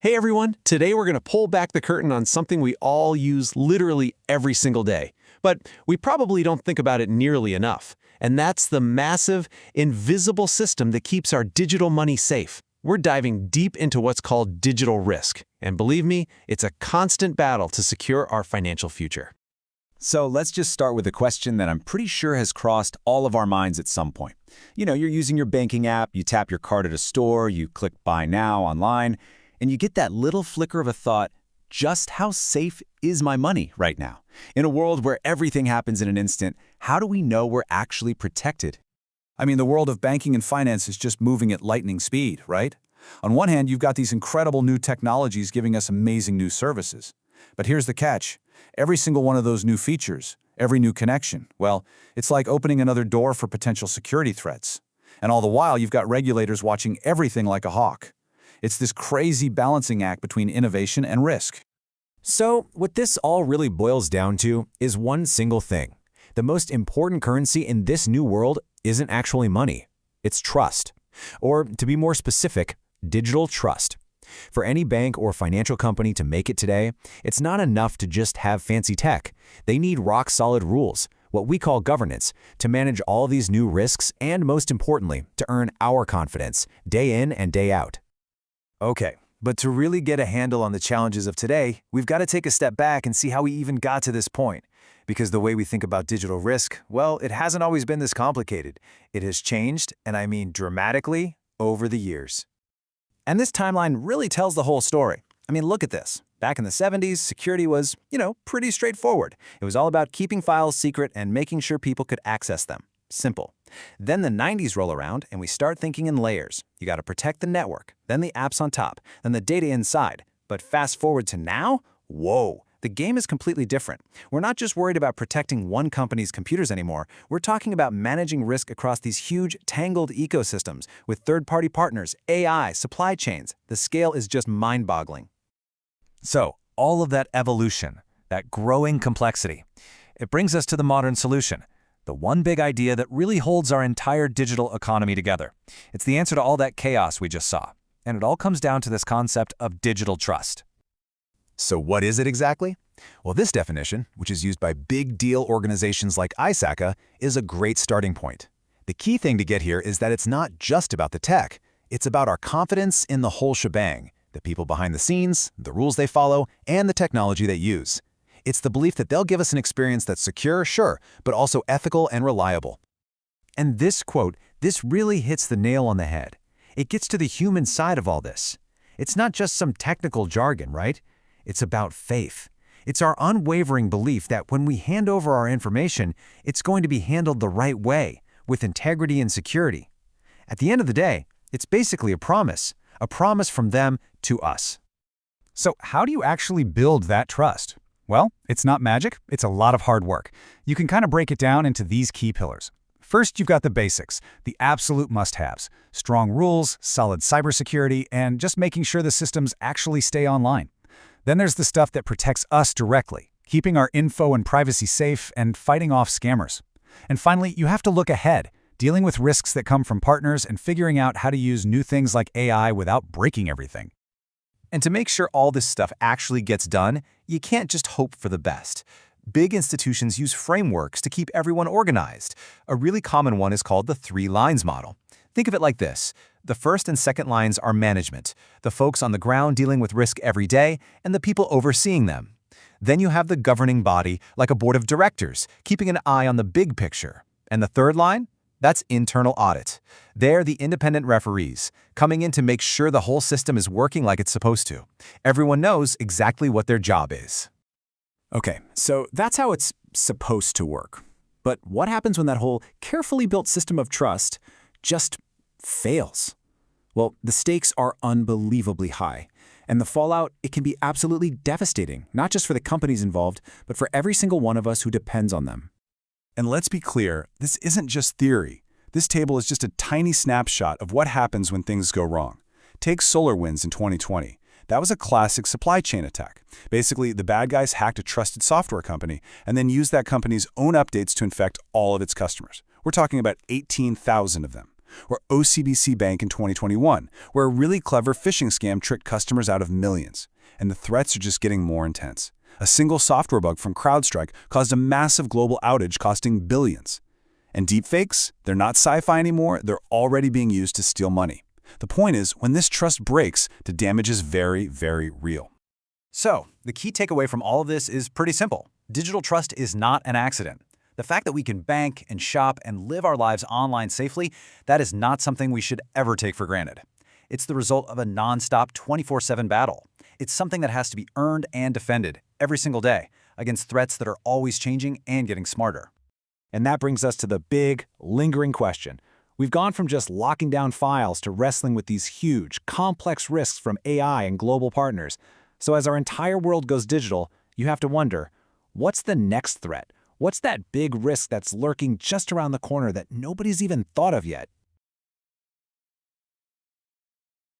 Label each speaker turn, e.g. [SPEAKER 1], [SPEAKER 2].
[SPEAKER 1] Hey everyone, today we're going to pull back the curtain on something we all use literally every single day, but we probably don't think about it nearly enough, and that's the massive, invisible system that keeps our digital money safe. We're diving deep into what's called digital risk, and believe me, it's a constant battle to secure our financial future.
[SPEAKER 2] So let's just start with a question that I'm pretty sure has crossed all of our minds at some point. You're using your banking app, you tap your card at a store, you click Buy Now online, and you get that little flicker of a thought, just how safe is my money right now? In a world where everything happens in an instant, how do we know we're actually protected?
[SPEAKER 3] I mean, the world of banking and finance is just moving at lightning speed, right? On one hand, you've got these incredible new technologies giving us amazing new services. But here's the catch. Every single one of those new features, every new connection, well, it's like opening another door for potential security threats. And all the while, you've got regulators watching everything like a hawk. It's this crazy balancing act between innovation and risk.
[SPEAKER 2] So what this all really boils down to is one single thing. The most important currency in this new world isn't actually money. It's trust. Or to be more specific, digital trust. For any bank or financial company to make it today, it's not enough to just have fancy tech. They need rock-solid rules, what we call governance, to manage all these new risks and, most importantly, to earn our confidence, day in and day out.
[SPEAKER 4] Okay, but to really get a handle on the challenges of today, we've got to take a step back and see how we even got to this point. Because the way we think about digital risk, well, it hasn't always been this complicated. It has changed, and I mean dramatically, over the years. And this timeline really tells the whole story. I mean, look at this. Back in the 70s, security was, pretty straightforward. It was all about keeping files secret and making sure people could access them. Simple. Then the 90s roll around and we start thinking in layers. You got to protect the network, then the apps on top, then the data inside. But fast forward to now, whoa, the game is completely different. We're not just worried about protecting one company's computers anymore. We're talking about managing risk across these huge, tangled ecosystems with third-party partners, AI, supply chains. The scale is just mind-boggling. So, all of that evolution, that growing complexity, it brings us to the modern solution. The one big idea that really holds our entire digital economy together. It's the answer to all that chaos we just saw. And it all comes down to this concept of digital trust.
[SPEAKER 5] So what is it exactly? Well, this definition, which is used by big deal organizations like isaca, is a great starting point. The key thing to get here is that it's not just about the tech. It's about our confidence in the whole shebang, the people behind the scenes, the rules they follow, and the technology they use. It's the belief that they'll give us an experience that's secure, sure, but also ethical and reliable.
[SPEAKER 4] And this quote, this really hits the nail on the head. It gets to the human side of all this. It's not just some technical jargon, right? It's about faith. It's our unwavering belief that when we hand over our information, it's going to be handled the right way, with integrity and security. At the end of the day, it's basically a promise from them to us.
[SPEAKER 3] So how do you actually build that trust? Well, it's not magic, it's a lot of hard work. You can kind of break it down into these key pillars. First, you've got the basics, the absolute must-haves, strong rules, solid cybersecurity, and just making sure the systems actually stay online. Then there's the stuff that protects us directly, keeping our info and privacy safe and fighting off scammers. And finally, you have to look ahead, dealing with risks that come from partners and figuring out how to use new things like AI without breaking everything.
[SPEAKER 4] And to make sure all this stuff actually gets done, you can't just hope for the best. Big institutions use frameworks to keep everyone organized. A really common one is called the 3 lines model. Think of it like this. The first and second lines are management, the folks on the ground dealing with risk every day, and the people overseeing them. Then you have the governing body, like a board of directors, keeping an eye on the big picture. And the third line? That's internal audit. They're the independent referees, coming in to make sure the whole system is working like it's supposed to. Everyone knows exactly what their job is.
[SPEAKER 1] Okay, so that's how it's supposed to work. But what happens when that whole carefully built system of trust just fails? Well, the stakes are unbelievably high. And the fallout, it can be absolutely devastating, not just for the companies involved, but for every single one of us who depends on them.
[SPEAKER 3] And let's be clear, this isn't just theory. This table is just a tiny snapshot of what happens when things go wrong. Take SolarWinds in 2020. That was a classic supply chain attack. Basically, the bad guys hacked a trusted software company and then used that company's own updates to infect all of its customers. We're talking about 18,000 of them. Or OCBC Bank in 2021, where a really clever phishing scam tricked customers out of millions. And the threats are just getting more intense. A single software bug from CrowdStrike caused a massive global outage costing billions. And deepfakes? They're not sci-fi anymore, they're already being used to steal money. The point is, when this trust breaks, the damage is very, very real.
[SPEAKER 4] So, the key takeaway from all of this is pretty simple. Digital trust is not an accident. The fact that we can bank and shop and live our lives online safely, that is not something we should ever take for granted. It's the result of a non-stop 24/7 battle. It's something that has to be earned and defended every single day against threats that are always changing and getting smarter.
[SPEAKER 2] And that brings us to the big, lingering question. We've gone from just locking down files to wrestling with these huge, complex risks from AI and global partners. So as our entire world goes digital, you have to wonder, what's the next threat? What's that big risk that's lurking just around the corner that nobody's even thought of yet?